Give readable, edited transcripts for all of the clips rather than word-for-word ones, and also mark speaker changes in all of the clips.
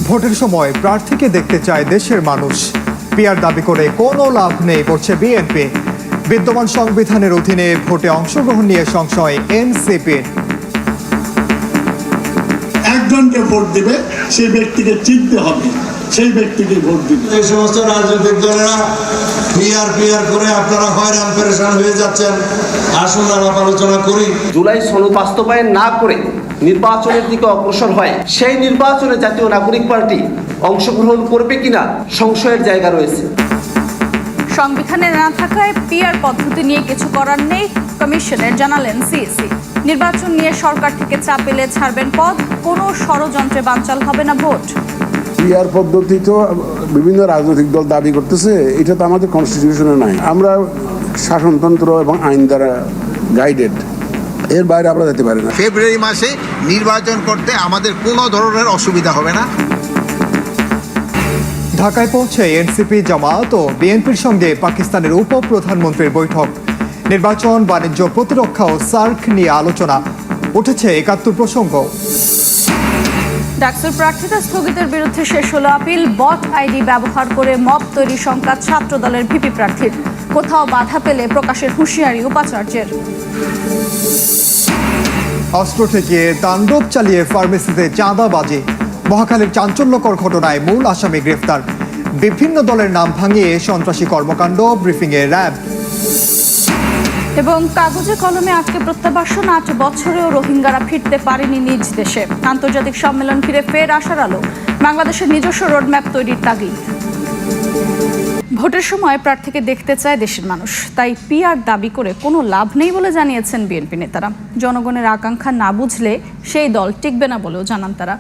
Speaker 1: ভোটের সময় প্রার্থীকে দেখতে চায় দেশের মানুষ। পিআর দাবি করে কোনো লাভ নেই বলছে বিএনপি। বিদ্যমান সংবিধানের অধীনে ভোটে অংশগ্রহণ নিয়ে সংশয় এনসিপির।
Speaker 2: একজনকে ভোট দিবে, সেই ব্যক্তিকে চিনতে হবে, সেই ব্যক্তিকে ভোট দিবে।
Speaker 3: এই সমস্ত রাজনৈতিক দলেরা পিআর করে আপনারা হয়রান পেরেশান হয়ে যাচ্ছেন। আসুন আলাপ আলোচনা করি।
Speaker 4: জুলাই সনদ বাস্তবায়ন না করে নির্বাচনের দিকে অগ্রসর হয়, সেই নির্বাচনে জাতীয় নাগরিক পার্টি অংশগ্রহণ করবে কিনা সংশয়ের জায়গা রয়েছে।
Speaker 5: সংবিধানে না থাকায় পিআর পদ্ধতি নিয়ে কিছু করার নেই কমিশনের, জানালেন সিইসি। নির্বাচন নিয়ে সরকার থেকে চাপ এলে ছাড়বেন পদ, কোনো ষড়যন্ত্রে বানচাল হবে না ভোট।
Speaker 6: পিআর পদ্ধতি তো বিভিন্ন রাজনৈতিক দল দাবি করতেছে, এটা তো আমাদের কনস্টিটিউশনে নাই। আমরা শাসনতন্ত্র এবং আইন দ্বারা গাইডেড, এর বাইরে আমরা যেতে পারি না।
Speaker 7: ফেব্রুয়ারি মাসে নির্বাচন করতে আমাদের কোনো ধরনের অসুবিধা হবে না।
Speaker 1: ঢাকায় পৌঁছে এনসিপি, জামায়াত ও বিএনপির সঙ্গে পাকিস্তানের উপপ্রধানমন্ত্রীর বৈঠক। নির্বাচন, বাণিজ্য, প্রতিরক্ষা ও সার্ক নিয়ে আলোচনা। উঠেছে ৭১ প্রসঙ্গ।
Speaker 5: ডাকসুর প্রার্থিতা স্থগিতের বিরুদ্ধে শেষ হলো আপিল। বট আইডি ব্যবহার করে মব তৈরি শঙ্কা ছাত্র দলের ভিপি প্রার্থীর। কোথাও বাধা পেলে প্রকাশের হুঁশিয়ারি উপাচার্যের।
Speaker 1: অস্ত্র ঠেকিয়ে তাণ্ডব চালিয়ে ফার্মেসিতে চাঁদাবাজি। মহাখালীর চাঞ্চল্যকর ঘটনায় মূল আসামি গ্রেফতার। বিভিন্ন দলের নাম ভাঙিয়ে সন্ত্রাসী কর্মকাণ্ড, ব্রিফিংয়ে র্যাব। এবং কাগজে কলমে আটকে প্রত্যাবাসন, ৮ বছরেও রোহিঙ্গারা ফিরতে পারেনি নিজ দেশে। আন্তর্জাতিক সম্মেলন ঘিরে ফের আশার আলো। বাংলাদেশের নিজস্ব রোডম্যাপ তৈরির তাগিদ। ভোটের সময় প্রার্থীকে দেখতে চায় দেশের মানুষ, তাই পিআর দাবি করে কোনো লাভ নেই বলে জানিয়েছেন বিএনপি নেতারা। জনগণের আকাঙ্ক্ষা না বুঝলে সেই দল টিকবে না বলেও জানান তারা।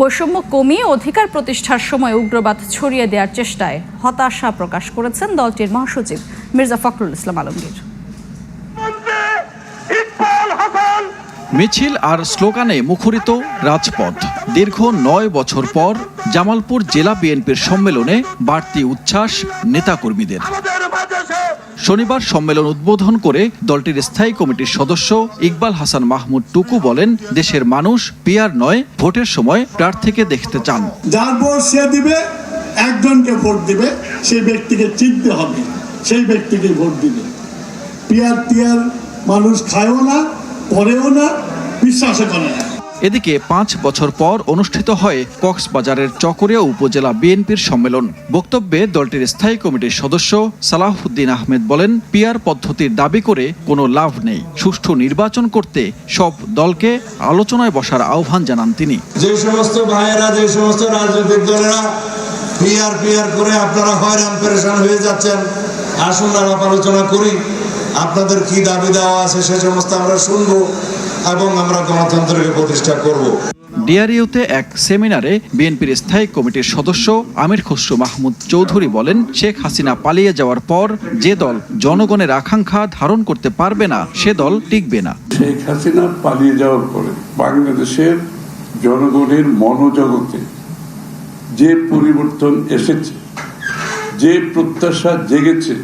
Speaker 1: বৈষম্য কমিয়ে অধিকার প্রতিষ্ঠার সময় উগ্রবাদ ছড়িয়ে দেওয়ার চেষ্টায় হতাশা প্রকাশ করেছেন দলটির মহাসচিব মির্জা ফখরুল ইসলাম আলমগীর।
Speaker 8: মিছিল আর স্লোগানে মুখরিত রাজপথ। দীর্ঘ ৯ বছর পর জামালপুর জেলা বিএনপির সম্মেলনে বাড়তি উচ্ছ্বাস নেতাকর্মীদের। শনিবার সম্মেলন উদ্বোধন করে দলটির স্থায়ী কমিটির সদস্য ইকবাল হাসান মাহমুদ টুকু বলেন, দেশের মানুষ পিআর নয়, ভোটের সময় প্রার্থীকে দেখতে চান।
Speaker 2: যার ভোট সে দিবে, একজনকে ভোট দিবে, সেই ব্যক্তিকে চিনতে হবে, সেই ব্যক্তিকে ভোট দিবে। পিআর মানুষ খায়ও না, পরেও না, বিশ্বাসও করে না।
Speaker 8: এদিকে ৫ বছর পর অনুষ্ঠিত হয় কক্সবাজারের চকরিয়া উপজেলা বিএনপির সম্মেলন। বক্তব্যে দলটির স্থায়ী কমিটির সদস্য সালাহউদ্দিন আহমেদ বলেন, পিআর পদ্ধতির দাবি করে কোনো লাভ নেই। সুষ্ঠু নির্বাচন করতে সব দলকে আলোচনায় বসার আহ্বান জানান তিনি।
Speaker 3: যে সমস্ত ভাইয়েরা, যে সমস্ত রাজনৈতিক দলেরা পিআর করে আপনারা হয়রান পেরেশান হয়ে যাচ্ছেন, আসুন আলাপ আলোচনা করি। আপনাদের কি দাবি দেওয়া আছে সে সমস্ত আমরা শুনবো এবং আমরা গণতন্ত্রকে প্রতিষ্ঠা করব।
Speaker 8: ডিআরইউতে এক সেমিনারে বিএনপির স্থায়ী কমিটির সদস্য আমির খসরু মাহমুদ চৌধুরী বলেন, শেখ হাসিনা পালিয়ে যাওয়ার পর যে দল জনগণের আকাঙ্ক্ষা ধারণ করতে পারবে না, সে দল টিকবে না।
Speaker 6: শেখ হাসিনা পালিয়ে যাওয়ার পরে বাংলাদেশের জনগণের মনোজগতে যে পরিবর্তন এসেছে, যে প্রত্যাশা জেগেছে,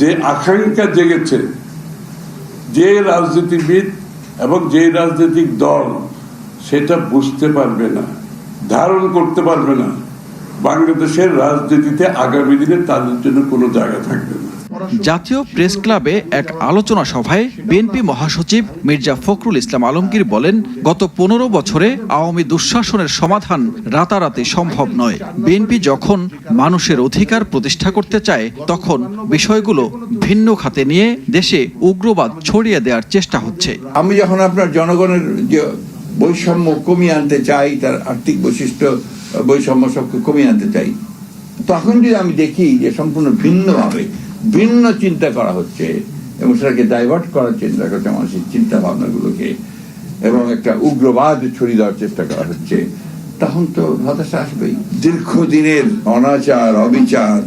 Speaker 6: যে আকাঙ্ক্ষা জেগেছে, যে রাজনীতিবিদ এবং যে রাজনৈতিক দল সেটা বুঝতে পারবে না, ধারণ করতে পারবে না, বাংলাদেশের রাজনীতিতে আগামী দিনে তাদের জন্য কোনো জায়গা থাকবে না।
Speaker 8: জাতীয় প্রেস ক্লাবে এক আলোচনা সভায় বিএনপি মহাসচিব মির্জা ফখরুল ইসলাম আলমগীর বলেন, গত ১৫ বছরে আওয়ামী দুঃশাসনের সমাধান রাতারাতি সম্ভব নয়। বিএনপি যখন মানুষের অধিকার প্রতিষ্ঠা করতে চায়, তখন বিষয়গুলো ভিন্ন খাতে নিয়ে দেশে উগ্রবাদ ছড়িয়ে দেওয়ার চেষ্টা হচ্ছে।
Speaker 9: আমি যখন আপনার জনগণের যে বৈষম্য কমিয়ে আনতে চাই, তার আর্থিক বৈশিষ্ট্য বৈষম্য সবকে কমিয়ে আনতে চাই, তখন যদি আমি দেখি যে সম্পূর্ণ ভিন্নভাবে ভিন্ন চিন্তা করা হচ্ছে এবং সেটাকে ডাইভার্ট করার চিন্তা করছে, মানুষের চিন্তা ভাবনাগুলোকে, এবং একটা উগ্রবাদ ছড়িয়ে দেওয়ার চেষ্টা করা হচ্ছে, তখন তো হতাশা আসবেই। দীর্ঘদিনের অনাচার, অবিচার,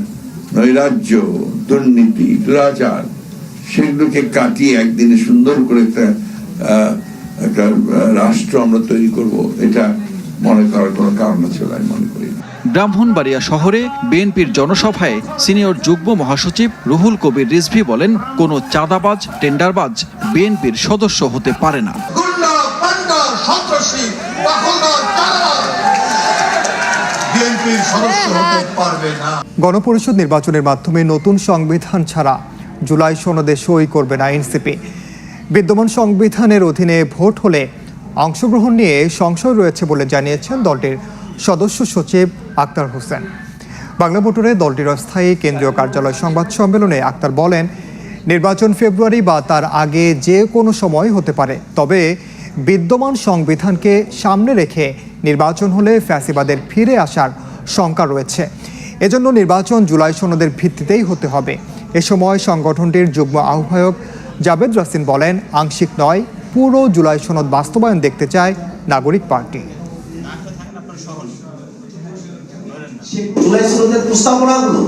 Speaker 9: নৈরাজ্য, দুর্নীতি, দুরাচার, সেগুলোকে কাটিয়ে একদিনে সুন্দর করে একটা রাষ্ট্র আমরা তৈরি করব, এটা মনে করার কোনো কারণ ছিল আমি মনে করি না।
Speaker 8: ব্রাহ্মণবাড়িয়া শহরে বিএনপির জনসভায় সিনিয়র যুগ্ম মহাসচিব রুহুল কবির রিজভী বলেন, কোনো চাঁদাবাজ, টেন্ডারবাজ বিএনপির সদস্য হতে পারে না।
Speaker 3: বিএনপির সদস্য হতে পারবে না।
Speaker 10: গণপরিষদ নির্বাচনের মাধ্যমে নতুন সংবিধান ছাড়া জুলাই সনদে সই করবে না এনসিপি। বিদ্যমান সংবিধানের অধীনে ভোট হলে অংশগ্রহণ নিয়ে সংশয় রয়েছে বলে জানিয়েছেন দলটির সদস্য সচিব আক্তার হোসেন। বাংলা মোটরে দলটির অস্থায়ী কেন্দ্রীয় কার্যালয় সংবাদ সম্মেলনে আক্তার বলেন, নির্বাচন ফেব্রুয়ারি বা তার আগে যে কোনো সময় হতে পারে, তবে বিদ্যমান সংবিধানকে সামনে রেখে নির্বাচন হলে ফ্যাসিবাদের ফিরে আসার শঙ্কা রয়েছে। এজন্য নির্বাচন জুলাই সনদের ভিত্তিতেই হতে হবে। এ সময় সংগঠনটির যুগ্ম আহ্বায়ক জাবেদ রাসিন বলেন, আংশিক নয়, পুরো জুলাই সনদ বাস্তবায়ন দেখতে চায় নাগরিক পার্টি।
Speaker 11: জুলাই সনদের প্রস্তাবনাগুলো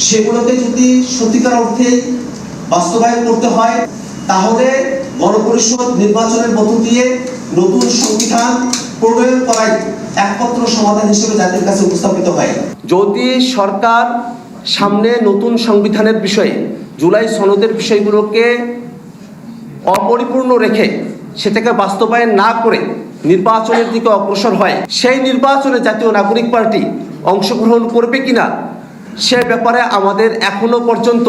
Speaker 11: সেগুলোকে যদি সত্যিকার অর্থে বাস্তবায়ন করতে হয়, তাহলে গণপরিষদ নির্বাচনের মধ্য দিয়ে নতুন সংবিধান প্রণয়ন করাই একমাত্র সমাধান হিসেবে জাতির কাছে উপস্থাপিত হয়।
Speaker 4: যদি সরকার সামনে নতুন সংবিধানের বিষয়ে জুলাই সনদের বিষয়গুলোকে অপরিপূর্ণ রেখে সেটাকে বাস্তবায়ন না করে নির্বাচনের দিকে অগ্রসর হয়, সেই নির্বাচনে জাতীয় নাগরিক পার্টি অংশগ্রহণ করবে কিনা সে ব্যাপারে আমাদের এখনো পর্যন্ত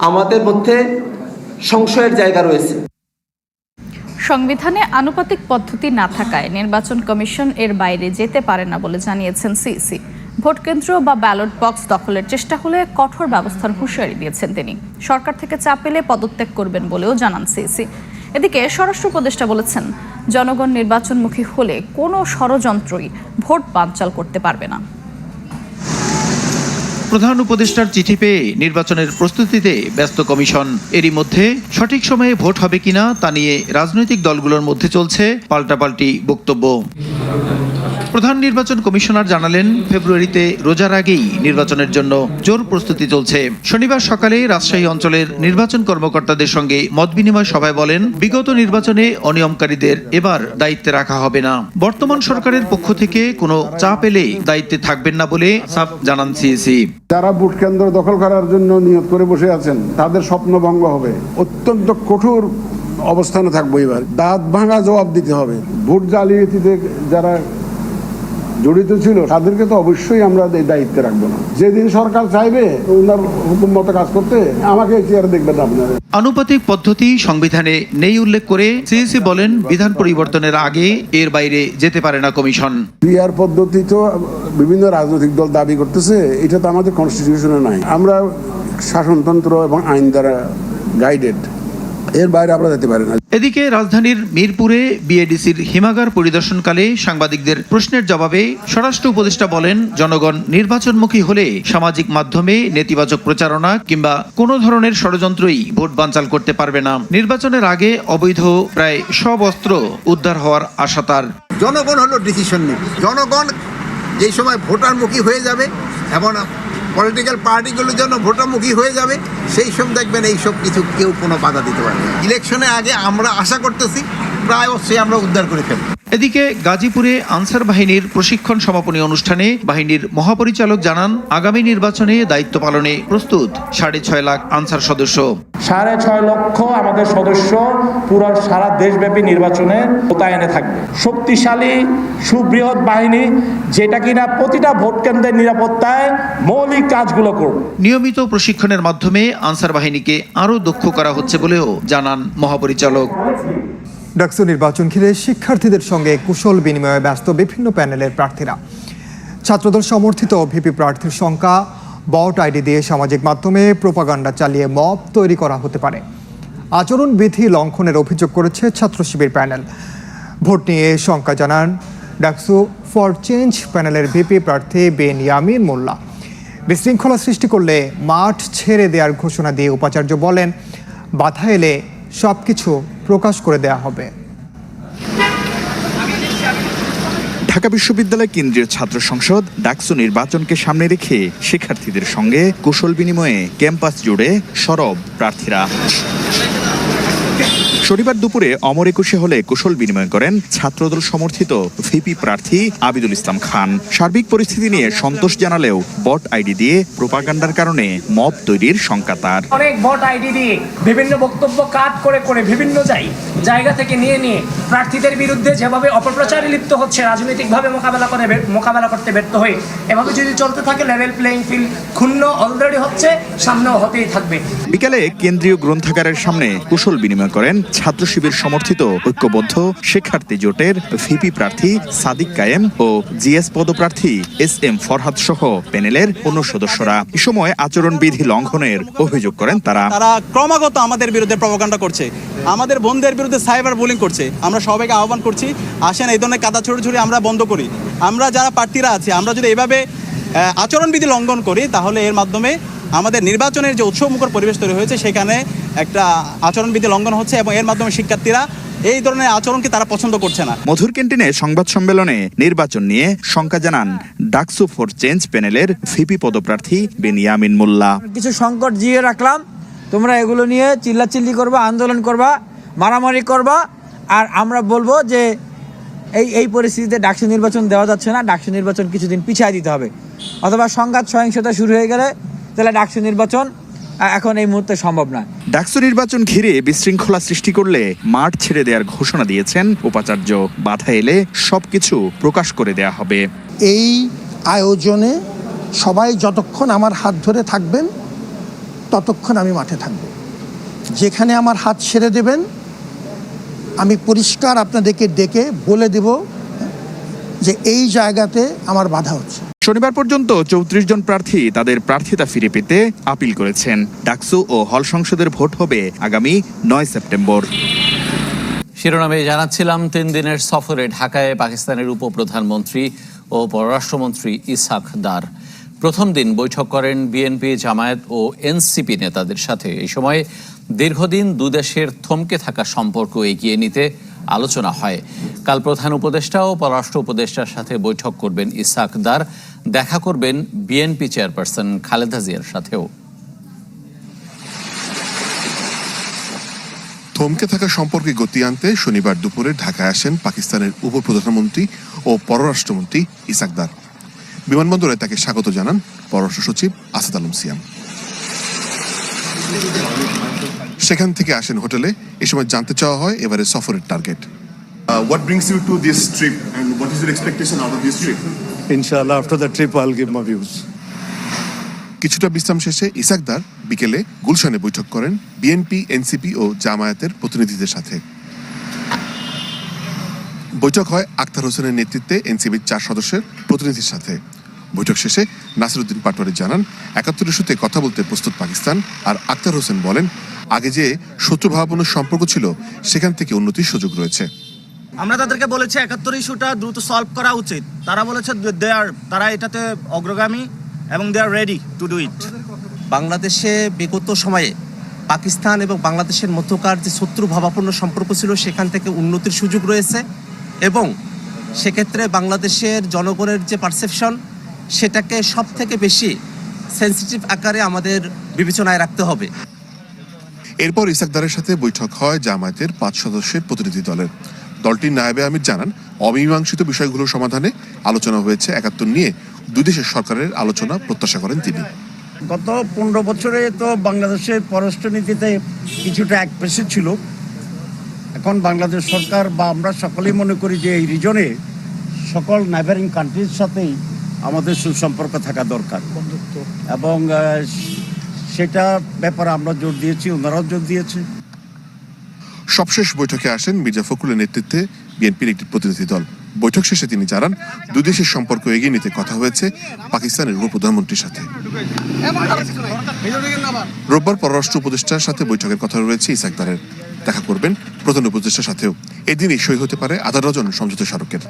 Speaker 4: আমাদের মধ্যে সংশয়ের জায়গা রয়েছে।
Speaker 5: সংবিধানে আনুপাতিক পদ্ধতি না থাকায় নির্বাচন কমিশন এর বাইরে যেতে পারে না বলে জানিয়েছেন সিইসি। ভোট কেন্দ্র বা ব্যালট বক্স দখলের চেষ্টা হলে কঠোর ব্যবস্থার হুঁশিয়ারি দিয়েছেন তিনি। সরকার থেকে চাপ পেলে পদত্যাগ করবেন বলেও জানান সিইসি। এদিকে স্বরাষ্ট্র উপদেষ্টা বলেছেন, জনগণ নির্বাচনমুখী হলে কোনো ষড়যন্ত্রই ভোট বানচাল করতে পারবে না।
Speaker 8: প্রধান উপদেষ্টার চিঠি পেয়ে নির্বাচনের প্রস্তুতিতে ব্যস্ত কমিশন। এরই মধ্যে সঠিক সময়ে ভোট হবে কিনা তা নিয়ে রাজনৈতিক দলগুলোর মধ্যে চলছে পাল্টাপাল্টি বক্তব্য। প্রধান নির্বাচন কমিশনার জানালেন, ফেব্রুয়ারিতে রোজার আগেই নির্বাচনের জন্য জোর প্রস্তুতি চলছে। শনিবার সকালে রাজশাহী অঞ্চলের নির্বাচন কর্মকর্তাদের সঙ্গে মতবিনিময় সভায় বলেন, বিগত নির্বাচনে অনিয়মকারীদের এবার দায়িত্বে রাখা হবে না। বর্তমান সরকারের পক্ষ থেকে কোনো চাপ এলে দায়িত্বে থাকবেন না বলে সাফ জানান সিইসি।
Speaker 12: যারা ভোট কেন্দ্র দখল করার জন্য নিয়ত করে বসে আছেন, তাদের স্বপ্ন ভঙ্গ হবে। অত্যন্ত কঠোর অবস্থানে থাকবো। এবার দাঁত ভাঙা জবাব দিতে হবে। ভোট জালিয়াতিতে যারা জড়িত ছিল তাদেরকে তো অবশ্যই আমরা দায়িত্বে রাখবো না। যেদিন সরকার চাইবে ওনার হুকুম মতো কাজ করতে, আমাকে চেয়ারে দেখবেন আপনারা।
Speaker 8: আনুপাতিক পদ্ধতি সংবিধানে নেই উল্লেখ করে সিইসি বলেন, বিধান পরিবর্তনের আগে এর বাইরে যেতে পারে না কমিশন।
Speaker 12: পিআর পদ্ধতি তো বিভিন্ন রাজনৈতিক দল দাবি করতেছে, এটা তো আমাদের কনস্টিটিউশনে নাই। আমরা শাসনতন্ত্র এবং আইন দ্বারা গাইডেড, এর বাইরে আমরা যেতে পারি না।
Speaker 8: এদিকে রাজধানীর মিরপুরে বিএডিসির হিমাগার পরিদর্শনকালে সাংবাদিকদের প্রশ্নের জবাবে স্বরাষ্ট্র উপদেষ্টা বলেন, জনগণ নির্বাচনমুখী হলে সামাজিক মাধ্যমে নেতিবাচক প্রচারণা কিংবা কোনো ধরনের ষড়যন্ত্রই ভোট বানচাল করতে পারবে না। নির্বাচনের আগে অবৈধ প্রায় সব অস্ত্র উদ্ধার হওয়ার আশা তার।
Speaker 7: জনগণ হলো ডিসিশন নেবে। জনগণ যেই সময় ভোটারমুখী হয়ে যাবে এবং পলিটিক্যাল পার্টিগুলোর জন্য ভোটারমুখী হয়ে যাবে, সেই সব দেখবেন এইসব কিছু কেউ কোনো বাধা দিতে পারবে না। ইলেকশনের আগে আমরা আশা করতেছি প্রায় অবশ্যই আমরা উদ্ধার করে ফেলব।
Speaker 8: এদিকে গাজীপুরে আনসার বাহিনীর প্রশিক্ষণ সমাপনী অনুষ্ঠানে বাহিনীর মহাপরিচালক জানান, আগামী নির্বাচনে দায়িত্ব পালনে প্রস্তুত 6.5 লাখ আনসার সদস্য।
Speaker 13: 6.5 লক্ষ আমাদের সদস্য পুরো সারা দেশব্যাপী নির্বাচনে মোতায়েনে থাকবে। শক্তিশালী সুবৃহৎ বাহিনী, যেটা কিনা প্রতিটা ভোট কেন্দ্রের নিরাপত্তায় মৌলিক কাজগুলো করবে।
Speaker 8: নিয়মিত প্রশিক্ষণের মাধ্যমে আনসার বাহিনীকে আরও দক্ষ করা হচ্ছে বলেও জানান মহাপরিচালক।
Speaker 10: ডাকসু নির্বাচন ঘিরে শিক্ষার্থীদের সঙ্গে কুশল বিনিময়ে ব্যস্ত বিভিন্ন প্যানেলের প্রার্থীরা। ছাত্রদল সমর্থিত ভিপি প্রার্থীর সংখ্যা বট আইডি দিয়ে সামাজিক মাধ্যমে প্রোপাগান্ডা চালিয়ে মব তৈরি করা হতে পারে, আচরণবিধি লঙ্ঘনের অভিযোগ করেছে ছাত্র শিবির প্যানেল। ভোট নিয়ে শঙ্কা জানান ডাকসু ফর চেঞ্জ প্যানেলের ভিপি প্রার্থী বেনিয়ামিন মোল্লা। বিশৃঙ্খলা সৃষ্টি করলে মাঠ ছেড়ে দেওয়ার ঘোষণা দিয়ে উপাচার্য বলেন, বাধা এলে সবকিছু প্রকাশ করে দেয়া হবে।
Speaker 14: ঢাকা বিশ্ববিদ্যালয় কেন্দ্রীয় ছাত্র সংসদ ডাকসু নির্বাচনকে সামনে রেখে শিক্ষার্থীদের সঙ্গে কুশল বিনিময়ে ক্যাম্পাস জুড়ে সরব প্রার্থীরা। শনিবার দুপুরে অমর একুশে হলে কুশল বিনিময় করেন ছাত্রদল সমর্থিত ভিপি প্রার্থী আবিদুল ইসলাম খান। সার্বিক পরিস্থিতি নিয়ে সন্তোষ জানালেও বট আইডি দিয়ে প্রোপাগান্ডার কারণে মব তৈরির শঙ্কা তার।
Speaker 15: অনেক বট আইডি দিয়ে বিভিন্ন বক্তব্য কাট করে বিভিন্ন জায়গা থেকে নিয়ে প্রার্থীদের বিরুদ্ধে যেভাবে অপপ্রচারে লিপ্ত হচ্ছে, রাজনৈতিকভাবে মোকাবেলা করতে ব্যর্থ হয়ে এভাবে যদি চলতে থাকে লেভেল প্লেইং ফিল্ড ক্ষুণ্ণ অলরেডি হচ্ছে, সামনেও হতেই থাকবে।
Speaker 14: বিকালে কেন্দ্রীয় গ্রন্থাগারের সামনে কুশল বিনিময় করেন ছাত্র শিবির সমর্থিত ঐক্যবদ্ধ শিক্ষার্থী জোটের ভিপি প্রার্থী সাদিক কায়েম ও জিএস পদপ্রার্থী SM ফরহাদ সহ প্যানেলের অন্য সদস্যরা। এ সময় আচরণবিধি লঙ্ঘনের অভিযোগ করেন তারা
Speaker 16: ক্রমাগত আমাদের বিরুদ্ধে প্রপাগান্ডা করছে, আমাদের বোনদের বিরুদ্ধে সাইবার বুলিং করছে। আমরা সবাইকে আহ্বান করছি, আসেন এই ধরনের কাদা ছড়ি আমরা বন্ধ করি। আমরা যারা প্রার্থীরা আছি, আমরা যদি এভাবে আচরণবিধি লঙ্ঘন করি তাহলে এর মাধ্যমে আমাদের নির্বাচনের যে উৎসবমুখর পরিবেশ তৈরি হয়েছে সেখানে একটা আচরণবিধি লঙ্ঘন হচ্ছে এবং এর মাধ্যমে শিক্ষার্থীরা এই ধরনের আচরণকে তারা পছন্দ করছে না।
Speaker 14: মধুর ক্যান্টিনে সংবাদ সম্মেলনে নির্বাচন নিয়ে শঙ্কা জানান ডাকসু ফর চেঞ্জ প্যানেলের ভিপি পদপ্রার্থী বেনিয়ামিন মোল্লা।
Speaker 17: কিছু সংকট জিয়ে রাখলাম, তোমরা এগুলো নিয়ে চিল্লাচিল্লি করবা, আন্দোলন করবা, মারামারি করবা, আর আমরা বলবো যে এই পরিস্থিতিতে ডাকসু নির্বাচন দেওয়া যাচ্ছে না, ডাকসু নির্বাচন কিছুদিন পিছিয়ে দিতে হবে, অথবা সংঘাত সহিংসতা শুরু হয়ে গেলে তাহলে ডাকসু নির্বাচন এখন এই মুহূর্তে সম্ভব না।
Speaker 14: ডাকসু নির্বাচন ঘিরে বিশৃঙ্খলা সৃষ্টি করলে মাঠ ছেড়ে দেওয়ার ঘোষণা দিয়েছেন উপাচার্য। বাধা এলে সবকিছু প্রকাশ করে দেয়া হবে।
Speaker 18: এই আয়োজনে সবাই যতক্ষণ আমার হাত ধরে থাকবেন ততক্ষণ আমি মাঠে থাকব। যেখানে আমার হাত ছেড়ে দেবেন আমি পরিষ্কার আপনাদেরকে ডেকে বলে দেব যে এই জায়গাতে আমার বাধা হচ্ছে।
Speaker 14: শনিবার পর্যন্ত 34 জন প্রার্থী তাদের প্রার্থিতা ফিরে পেতে আপিল করেছেন। ডাকসু ও হল সংসদের ভোট হবে আগামী 9 সেপ্টেম্বর।
Speaker 19: শিরোনামে জানাচ্ছিলাম 3 দিনের সফরে ঢাকায় পাকিস্তানের উপপ্রধানমন্ত্রী ও পররাষ্ট্রমন্ত্রী ইসহাক দার। প্রথম দিন বৈঠক করেন বিএনপি, জামায়াত ও এনসিপি নেতাদের সাথে। এই সময় দীর্ঘদিন দুদেশের থমকে থাকা সম্পর্ক এগিয়ে নিতে আলোচনা হয়। কাল প্রধান উপদেষ্টা ও পররাষ্ট্র উপদেষ্টার সাথে বৈঠক করবেন ইসহাক দার। দেখা করবেন বিএনপি চেয়ারপারসন খালেদা জিয়ার সাথেও।
Speaker 20: থমকে থাকা সম্পর্কে গতি আনতে শনিবার দুপুরে ঢাকায় আসেন পাকিস্তানের উপপ্রধানমন্ত্রী ও পররাষ্ট্রমন্ত্রী ইসহাক দার। বিমানবন্দরে তাকে স্বাগত জানান পররাষ্ট্র সচিব আসাদ আলম সিয়াম। সেখান থেকে আসেন হোটেলে। এ সময় জানতে চাওয়া হয় এবারে সফরের target.
Speaker 21: What brings you to this trip and what is your expectation out of this trip?
Speaker 22: Inshallah, after the trip I'll give my views.
Speaker 20: কিছুটা বিশ্রাম শেষে ইসহাক দার বিকেলে গুলশানে বৈঠক করেন বিএনপি, এনসিপি ও জামায়াতের প্রতিনিধিদের সাথে। বৈঠক হয় আখতার হোসেনের নেতৃত্বে এনসিপির 4 সদস্যের প্রতিনিধির সাথে। বৈঠক শেষে নাসিরউদ্দিন পাটোয়ারি জানান ৭১ ইস্যুতে কথা বলতে প্রস্তুত পাকিস্তান। আর আখতার হোসেন বলেন আগে যে শত্রুভাবাপন্ন সম্পর্ক ছিল সেখান থেকে উন্নতির সুযোগ রয়েছে।
Speaker 23: আমরা তাদেরকে বলেছি ৭১ ইস্যুটা দ্রুত সলভ করা উচিত। তারা বলেছে তারা এটাতে অগ্রগামী এবং দে আর রেডি টু ডু ইট।
Speaker 11: বাংলাদেশে বিগত সময়ে পাকিস্তান এবং বাংলাদেশের মধ্যকার যে শত্রুভাবাপন্ন সম্পর্ক ছিল সেখান থেকে উন্নতির সুযোগ রয়েছে এবং সেক্ষেত্রে বাংলাদেশের জনগণের যে পারসেপশন সেটাকে সব থেকে বেশি সেন্সিটিভ আকারে আমাদের বিবেচনায় রাখতে হবে।
Speaker 20: এরপর ইসহাক দারের সাথে বৈঠক হয় জামায়াতের 5 সদস্যের প্রতিনিধি দলের। দলটির নায়েবে আমির জানান অমীমাংসিত বিষয়গুলোর সমাধানে আলোচনা হয়েছে। ৭১ নিয়ে দুই দেশের সরকারের আলোচনা প্রত্যাশা করেন তিনি।
Speaker 24: গত 15 বছরে তো বাংলাদেশের পররাষ্ট্রনীতিতে কিছুটা একপেশে ছিল। এখন বাংলাদেশ সরকার বা আমরা সকলেই মনে করি যে এই রিজনে সকল নেইবারিং কান্ট্রির সাথেই আমাদের সুসম্পর্ক থাকা দরকার এবং সেটা ব্যাপারে আমরা জোর দিয়েছি, ওনারাও জোর দিয়েছে।
Speaker 20: সবশেষ বৈঠকে আসেন মির্জা ফখরুলের নেতৃত্বে বিএনপির একটি প্রতিনিধি দল। বৈঠক শেষে তিনি জানান দুই দেশের সম্পর্ক এগিয়ে নিতে কথা হয়েছে পাকিস্তানের উপপ্রধানমন্ত্রীর সাথে। রোববার পররাষ্ট্র উপদেষ্টার সাথে বৈঠকের কথা রয়েছে ইসহাক দারের। দেখা করবেন প্রধান উপদেষ্টার সাথেও। এদিনই সই হতে পারে ১/২ সমঝোতা স্মারকের।